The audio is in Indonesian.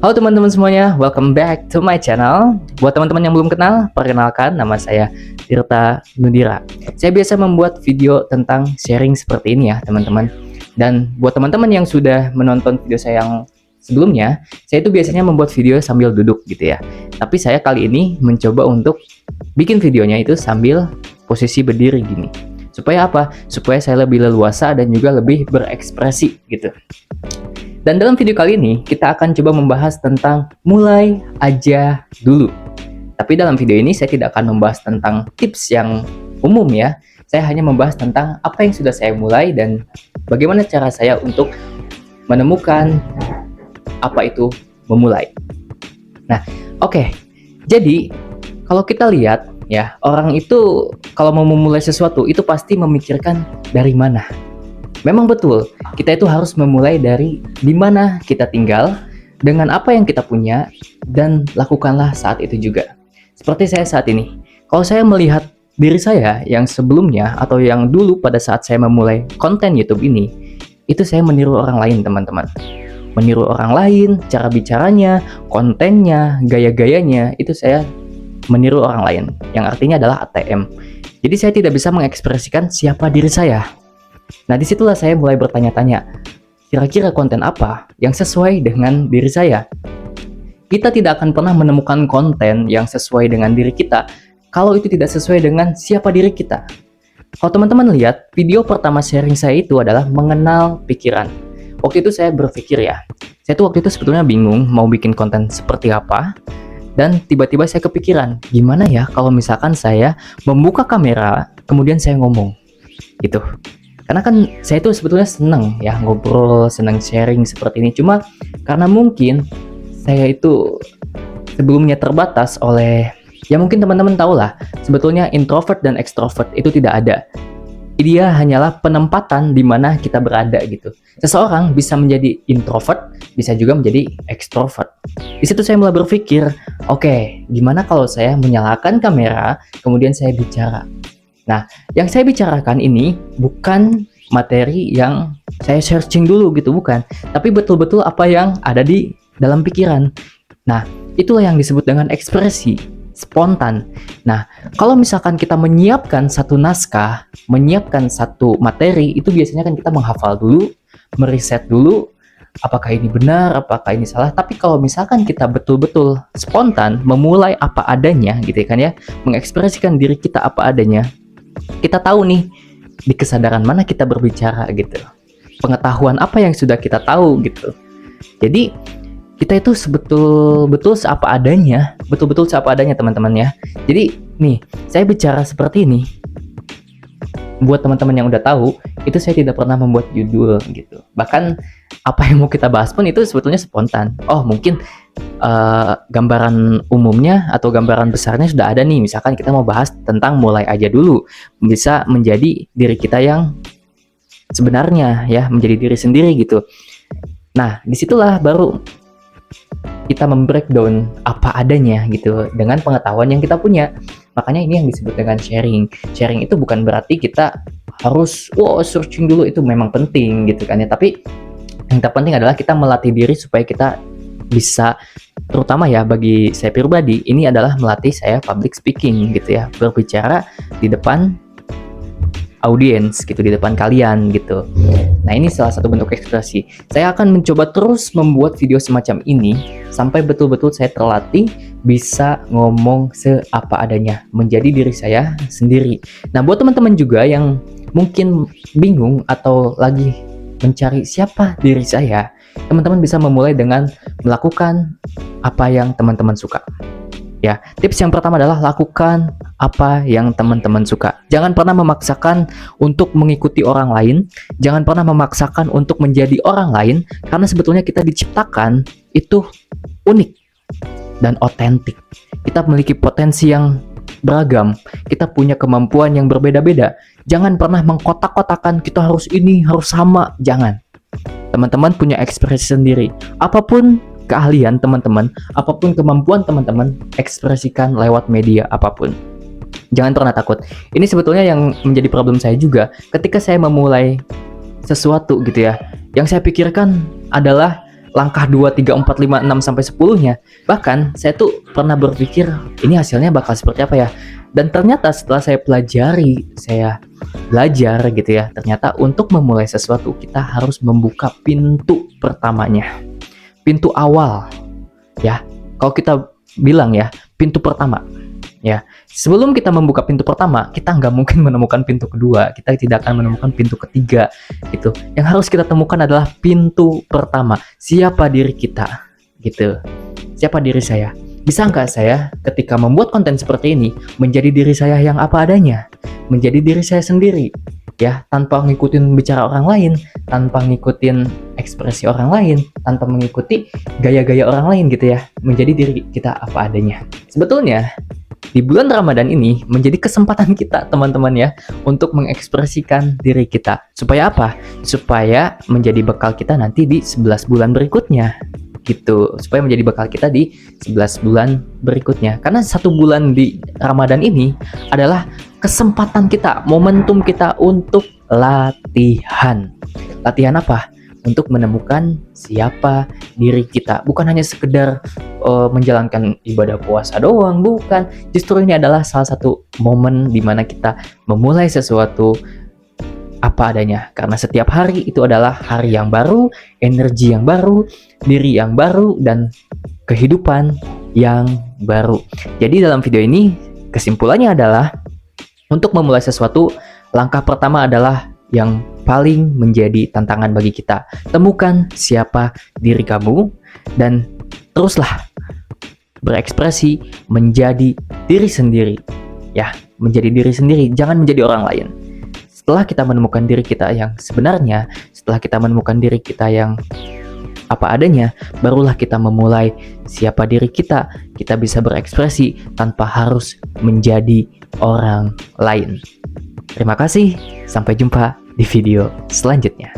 Halo teman-teman semuanya, welcome back to my channel. Buat teman-teman yang belum kenal, perkenalkan nama saya Tirta Nudira. Saya biasa membuat video tentang sharing seperti ini ya teman-teman. Dan buat teman-teman yang sudah menonton video saya yang sebelumnya, saya itu biasanya membuat video sambil duduk gitu ya. Tapi saya kali ini mencoba untuk bikin videonya itu sambil posisi berdiri gini. Supaya apa? Supaya saya lebih leluasa dan juga lebih berekspresi gitu. Dan dalam video kali ini, kita akan coba membahas tentang mulai aja dulu. Tapi dalam video ini saya tidak akan membahas tentang tips yang umum ya. Saya hanya membahas tentang apa yang sudah saya mulai dan bagaimana cara saya untuk menemukan apa itu memulai. Nah, oke. Jadi, kalau kita lihat ya, orang itu kalau mau memulai sesuatu itu pasti memikirkan dari mana. Memang betul, kita itu harus memulai dari di mana kita tinggal, dengan apa yang kita punya, dan lakukanlah saat itu juga. Seperti saya saat ini, kalau saya melihat diri saya yang sebelumnya atau yang dulu pada saat saya memulai konten YouTube ini, itu saya meniru orang lain teman-teman. Meniru orang lain, cara bicaranya, kontennya, gaya-gayanya, itu saya meniru orang lain, yang artinya adalah ATM. Jadi saya tidak bisa mengekspresikan siapa diri saya. Nah, disitulah saya mulai bertanya-tanya, kira-kira konten apa yang sesuai dengan diri saya? Kita tidak akan pernah menemukan konten yang sesuai dengan diri kita kalau itu tidak sesuai dengan siapa diri kita. Kalau teman-teman lihat, video pertama sharing saya itu adalah mengenal pikiran. Waktu itu saya berpikir ya, saya tuh waktu itu sebetulnya bingung mau bikin konten seperti apa, dan tiba-tiba saya kepikiran, gimana ya kalau misalkan saya membuka kamera, kemudian saya ngomong, gitu. Karena kan saya itu sebetulnya seneng ya ngobrol, seneng sharing seperti ini. Cuma karena mungkin saya itu sebelumnya terbatas oleh, ya mungkin teman-teman tahu lah, sebetulnya introvert dan extrovert itu tidak ada. Dia hanyalah penempatan di mana kita berada gitu. Seseorang bisa menjadi introvert, bisa juga menjadi extrovert. Di situ saya mulai berpikir, oke, gimana kalau saya menyalakan kamera, kemudian saya bicara. Nah, yang saya bicarakan ini bukan materi yang saya searching dulu gitu, bukan. Tapi betul-betul apa yang ada di dalam pikiran. Nah, itulah yang disebut dengan ekspresi, spontan. Nah, kalau misalkan kita menyiapkan satu naskah, menyiapkan satu materi, itu biasanya kan kita menghafal dulu, meriset dulu, apakah ini benar, apakah ini salah. Tapi kalau misalkan kita betul-betul spontan, memulai apa adanya gitu kan ya, mengekspresikan diri kita apa adanya, kita tahu nih di kesadaran mana kita berbicara gitu, pengetahuan apa yang sudah kita tahu gitu. Jadi kita itu betul-betul seapa adanya, betul-betul seapa adanya teman-teman ya. Jadi nih saya bicara seperti ini, buat teman-teman yang udah tahu, itu saya tidak pernah membuat judul gitu. Bahkan apa yang mau kita bahas pun itu sebetulnya spontan. Oh mungkin gambaran umumnya atau gambaran besarnya sudah ada nih. Misalkan kita mau bahas tentang mulai aja dulu, bisa menjadi diri kita yang sebenarnya ya, menjadi diri sendiri gitu. Nah disitulah baru kita membreakdown apa adanya gitu dengan pengetahuan yang kita punya. Makanya ini yang disebut dengan sharing. Sharing itu bukan berarti kita harus searching dulu, itu memang penting gitu kan ya. Tapi yang terpenting adalah kita melatih diri supaya kita bisa, terutama ya bagi saya pribadi, ini adalah melatih saya public speaking gitu ya, berbicara di depan audiens gitu, di depan kalian gitu. Nah ini salah satu bentuk ekspresi. Saya akan mencoba terus membuat video semacam ini sampai betul-betul saya terlatih bisa ngomong seapa adanya, menjadi diri saya sendiri. Nah buat teman-teman juga yang mungkin bingung atau lagi mencari siapa diri saya, teman-teman bisa memulai dengan melakukan apa yang teman-teman suka. Ya, tips yang pertama adalah lakukan apa yang teman-teman suka. Jangan pernah memaksakan untuk mengikuti orang lain, jangan pernah memaksakan untuk menjadi orang lain, karena sebetulnya kita diciptakan itu unik dan otentik. Kita memiliki potensi yang beragam, kita punya kemampuan yang berbeda-beda. Jangan pernah mengkotak-kotakan kita harus ini, harus sama, jangan. Teman-teman punya ekspresi sendiri. Apapun keahlian teman-teman, apapun kemampuan teman-teman, ekspresikan lewat media apapun. Jangan pernah takut. Ini sebetulnya yang menjadi problem saya juga. Ketika saya memulai sesuatu gitu ya, yang saya pikirkan adalah langkah 2, 3, 4, 5, 6 sampai 10-nya. Bahkan saya tuh pernah berpikir ini hasilnya bakal seperti apa ya. Dan ternyata setelah saya pelajari, saya belajar gitu ya, ternyata untuk memulai sesuatu kita harus membuka pintu pertamanya. Pintu awal ya. Kalau kita bilang ya, pintu pertama. Ya, sebelum kita membuka pintu pertama, kita nggak mungkin menemukan pintu kedua, kita tidak akan menemukan pintu ketiga, gitu. Yang harus kita temukan adalah pintu pertama. Siapa diri kita, gitu. Siapa diri saya? Bisa nggak saya ketika membuat konten seperti ini menjadi diri saya yang apa adanya, menjadi diri saya sendiri, ya, tanpa ngikutin bicara orang lain, tanpa ngikutin ekspresi orang lain, tanpa mengikuti gaya-gaya orang lain, gitu ya, menjadi diri kita apa adanya. Sebetulnya di bulan Ramadan ini menjadi kesempatan kita teman-teman ya untuk mengekspresikan diri kita. Supaya apa? Supaya menjadi bekal kita nanti di 11 bulan berikutnya gitu. Supaya menjadi bekal kita di 11 bulan berikutnya. Karena 1 bulan di Ramadan ini adalah kesempatan kita, momentum kita untuk latihan. Latihan apa? Untuk menemukan siapa diri kita. Bukan hanya sekedar menjalankan ibadah puasa doang, bukan. Justru ini adalah salah satu momen di mana kita memulai sesuatu apa adanya. Karena setiap hari itu adalah hari yang baru, energi yang baru, diri yang baru, dan kehidupan yang baru. Jadi dalam video ini kesimpulannya adalah untuk memulai sesuatu, langkah pertama adalah yang paling menjadi tantangan bagi kita. Temukan siapa diri kamu dan teruslah berekspresi menjadi diri sendiri. Ya, menjadi diri sendiri, jangan menjadi orang lain. Setelah kita menemukan diri kita yang sebenarnya, setelah kita menemukan diri kita yang apa adanya, barulah kita memulai siapa diri kita. Kita bisa berekspresi tanpa harus menjadi orang lain. Terima kasih, sampai jumpa di video selanjutnya.